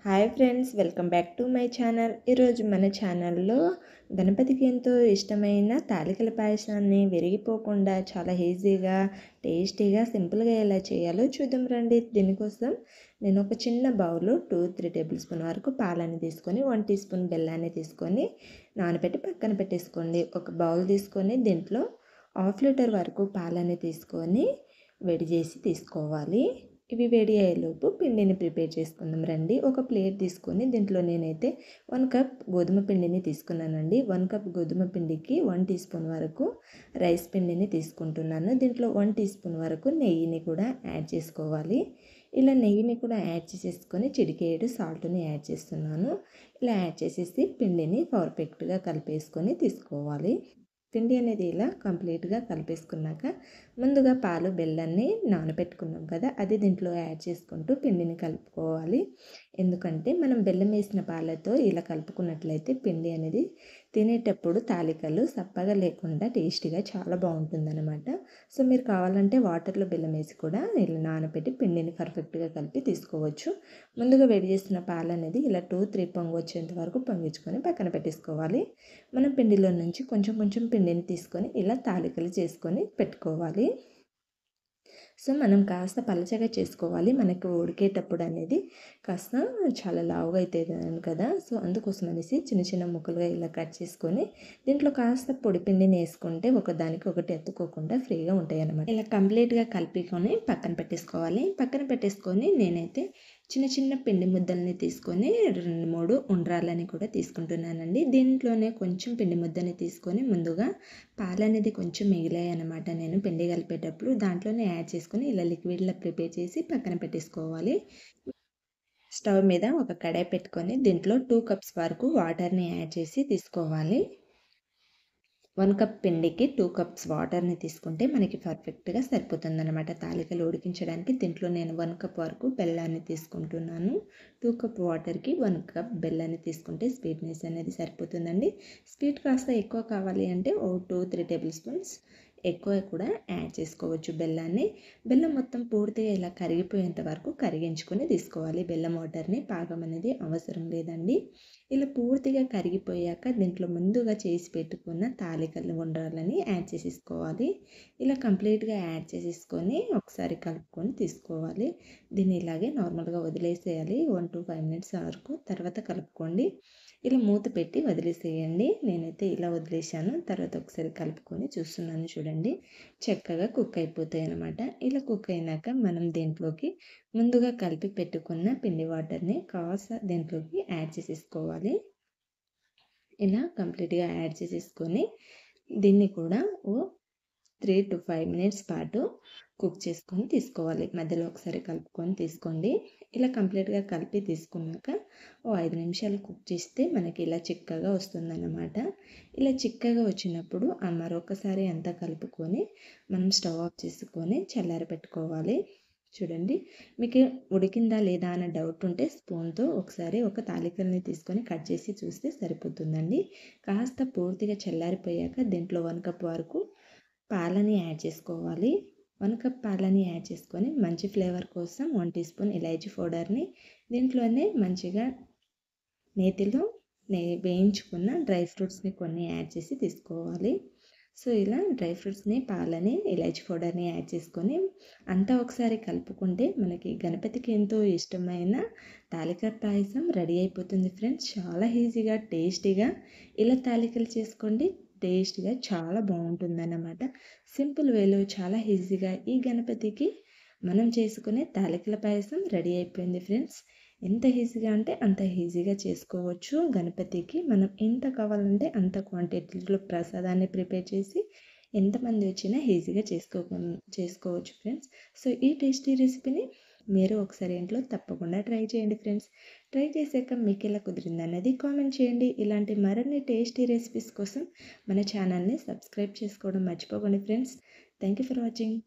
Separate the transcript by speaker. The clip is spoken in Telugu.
Speaker 1: Hi friends, welcome back to my channel. ఈరోజు మన ఛానల్లో గణపతికి ఎంతో ఇష్టమైన తాలికల పాయసాన్ని విరిగిపోకుండా చాలా ఈజీగా, టేస్టీగా, సింపుల్గా ఎలా చేయాలో చూద్దాం రండి. దీనికోసం నేను ఒక చిన్న బౌలు 2-3 టేబుల్ స్పూన్ వరకు పాలని తీసుకొని 1 టీ స్పూన్ బెల్లాన్ని తీసుకొని నానబెట్టి పక్కన పెట్టేసుకోండి. ఒక బౌల్ తీసుకొని దీంట్లో 1/2 లీటర్ వరకు పాలని తీసుకొని వేడి చేసి తీసుకోవాలి. ఇవి వేడి అయ్యేలోపు పిండిని ప్రిపేర్ చేసుకుందాం రండి. ఒక ప్లేట్ తీసుకొని దీంట్లో నేనైతే 1 కప్ గోధుమ పిండిని తీసుకున్నానండి. 1 కప్ గోధుమ పిండికి 1 టీ స్పూన్ వరకు రైస్ పిండిని తీసుకుంటున్నాను. దీంట్లో 1 టీ స్పూన్ వరకు నెయ్యిని కూడా యాడ్ చేసుకోవాలి. ఇలా నెయ్యిని కూడా యాడ్ చేసేసుకొని చిటికెడు సాల్ట్ని యాడ్ చేస్తున్నాను. ఇలా యాడ్ చేసేసి పిండిని పర్ఫెక్ట్గా కలిపేసుకొని తీసుకోవాలి. పిండి అనేది ఇలా కంప్లీట్గా కలిపేసుకున్నాక ముందుగా పాలు బెల్లాన్ని నానబెట్టుకున్నాం కదా, అది దీంట్లో యాడ్ చేసుకుంటూ పిండిని కలుపుకోవాలి. ఎందుకంటే మనం బెల్లం వేసిన పాలతో ఇలా కలుపుకున్నట్లయితే పిండి అనేది తినేటప్పుడు తాలికలు సప్పగా లేకుండా టేస్టీగా చాలా బాగుంటుందన్నమాట. సో మీరు కావాలంటే వాటర్లో బెల్లం వేసి కూడా ఇలా నానబెట్టి పిండిని పర్ఫెక్ట్గా కలిపి తీసుకోవచ్చు. ముందుగా వేడి చేసిన పాలు అనేది ఇలా 2-3 పొంగు వచ్చేంత వరకు పొంగించుకొని పక్కన పెట్టేసుకోవాలి. మనం పిండిలో నుంచి కొంచెం కొంచెం పిండిని తీసుకొని ఇలా తాలికలు చేసుకొని పెట్టుకోవాలి. సో మనం కాస్త పలచగా చేసుకోవాలి. మనకు ఉడికేటప్పుడు అనేది కాస్త చాలా లావుగా అవుతుంది కదా, సో అందుకోసం అనేసి చిన్న చిన్న ముక్కలుగా ఇలా కట్ చేసుకొని దీంట్లో కాస్త పొడి పిండిని వేసుకుంటే ఒకదానికి ఒకటి ఎత్తుకోకుండా ఫ్రీగా ఉంటాయి అన్నమాట. ఇలా కంప్లీట్గా కలిపికొని పక్కన పెట్టేసుకోవాలి. పక్కన పెట్టేసుకొని నేనైతే చిన్న చిన్న పిండి ముద్దల్ని తీసుకొని 2-3 ఉండ్రాలని కూడా తీసుకుంటున్నానండి. దీంట్లోనే కొంచెం పిండి ముద్దని తీసుకొని ముందుగా పాలు అనేది కొంచెం మిగిలాయి అన్నమాట. నేను పిండి కలిపేటప్పుడు దాంట్లోనే యాడ్ చేసుకొని ఇలా లిక్విడ్లా ప్రిపేర్ చేసి పక్కన పెట్టేసుకోవాలి. స్టవ్ మీద ఒక కడాయి పెట్టుకొని దీంట్లో 2 కప్స్ వరకు వాటర్ని యాడ్ చేసి తీసుకోవాలి. 1 కప్ పిండికి 2 కప్స్ వాటర్ని తీసుకుంటే మనకి పర్ఫెక్ట్గా సరిపోతుందన్నమాట తాలికలు ఉడికించడానికి. దీంట్లో నేను 1 కప్ వరకు బెల్లాన్ని తీసుకుంటున్నాను. 2 కప్ వాటర్కి 1 కప్ బెల్లాన్ని తీసుకుంటే స్వీట్నెస్ అనేది సరిపోతుందండి. స్వీట్ కాస్త ఎక్కువ కావాలి అంటే 2-3 టేబుల్ స్పూన్స్ ఎక్కువ కూడా యాడ్ చేసుకోవచ్చు బెల్లాన్ని. బెల్లం మొత్తం పూర్తిగా ఇలా కరిగిపోయేంత వరకు కరిగించుకొని తీసుకోవాలి. బెల్లం వాటర్ని పాకం అనేది అవసరం లేదండి. ఇలా పూర్తిగా కరిగిపోయాక దీంట్లో ముందుగా చేసి పెట్టుకున్న తాలికలు ఉండ్రాలని యాడ్ చేసేసుకోవాలి. ఇలా కంప్లీట్గా యాడ్ చేసేసుకొని ఒకసారి కలుపుకొని తీసుకోవాలి. దీన్ని ఇలాగే నార్మల్గా వదిలేసేయాలి 1-5 మినిట్స్ వరకు. తర్వాత కలుపుకోండి. ఇలా మూత పెట్టి వదిలేసేయండి. నేనైతే ఇలా వదిలేసాను. తర్వాత ఒకసారి కలుపుకొని చూస్తున్నాను చూడండి, చక్కగా కుక్ అయిపోతాయి అన్నమాట. ఇలా కుక్ అయినాక మనం దీంట్లోకి ముందుగా కలిపి పెట్టుకున్న పిండి వాటర్ని కాస్త దీంట్లోకి యాడ్ చేసేసుకోవాలి. ఇలా కంప్లీట్గా యాడ్ చేసేసుకొని దీన్ని కూడా 3-5 మినిట్స్ పాటు కుక్ చేసుకొని తీసుకోవాలి. మధ్యలో ఒకసారి కలుపుకొని తీసుకోండి. ఇలా కంప్లీట్గా కలిపి తీసుకున్నాక 5 నిమిషాలు కుక్ చేస్తే మనకి ఇలా చిక్కగా వస్తుందన్నమాట. ఇలా చిక్కగా వచ్చినప్పుడు మరొకసారి అంతా కలుపుకొని మనం స్టవ్ ఆఫ్ చేసుకొని చల్లారి పెట్టుకోవాలి. చూడండి, మీకు ఉడికిందా లేదా అన్న డౌట్ ఉంటే స్పూన్తో ఒకసారి ఒక తాలికల్ని తీసుకొని కట్ చేసి చూస్తే సరిపోతుందండి. కాస్త పూర్తిగా చల్లారిపోయాక దీంట్లో 1 కప్ వరకు పాలని యాడ్ చేసుకోవాలి. 1 కప్ పాలని యాడ్ చేసుకొని మంచి ఫ్లేవర్ కోసం 1 టీ స్పూన్ ఇలాచీ పౌడర్ని దీంట్లోనే మంచిగా నేతిలో వేయించుకున్న డ్రై ఫ్రూట్స్ని కొన్ని యాడ్ చేసి తీసుకోవాలి. సో ఇలా డ్రై ఫ్రూట్స్ని, పాలని, ఇలాచీ పౌడర్ని యాడ్ చేసుకొని అంతా ఒకసారి కలుపుకుంటే మనకి గణపతికి ఎంతో ఇష్టమైన తాలికల పాయసం రెడీ అయిపోతుంది ఫ్రెండ్స్. చాలా ఈజీగా, టేస్టీగా ఇలా తాలికలు చేసుకోండి. టేస్ట్గా చాలా బాగుంటుందన్నమాట. సింపుల్ వేలో చాలా ఈజీగా ఈ గణపతికి మనం చేసుకునే తాలికల పాయసం రెడీ అయిపోయింది ఫ్రెండ్స్. ఎంత ఈజీగా అంటే అంత ఈజీగా చేసుకోవచ్చు. గణపతికి మనం ఎంత కావాలంటే అంత క్వాంటిటీలో ప్రసాదాన్ని ప్రిపేర్ చేసి ఎంతమంది వచ్చినా ఈజీగా చేసుకోవచ్చు ఫ్రెండ్స్. సో ఈ టేస్టీ రెసిపీని మీరు ఒకసారి ఇంట్లో తప్పకుండా ట్రై చేయండి ఫ్రెండ్స్. ట్రై చేశాక మీకు ఎలా కుదిరింది అన్నది కామెంట్ చేయండి. ఇలాంటి మరిన్ని టేస్టీ రెసిపీస్ కోసం మన ఛానల్ని సబ్స్క్రైబ్ చేసుకోవడం మర్చిపోకండి friends. Thank you for watching.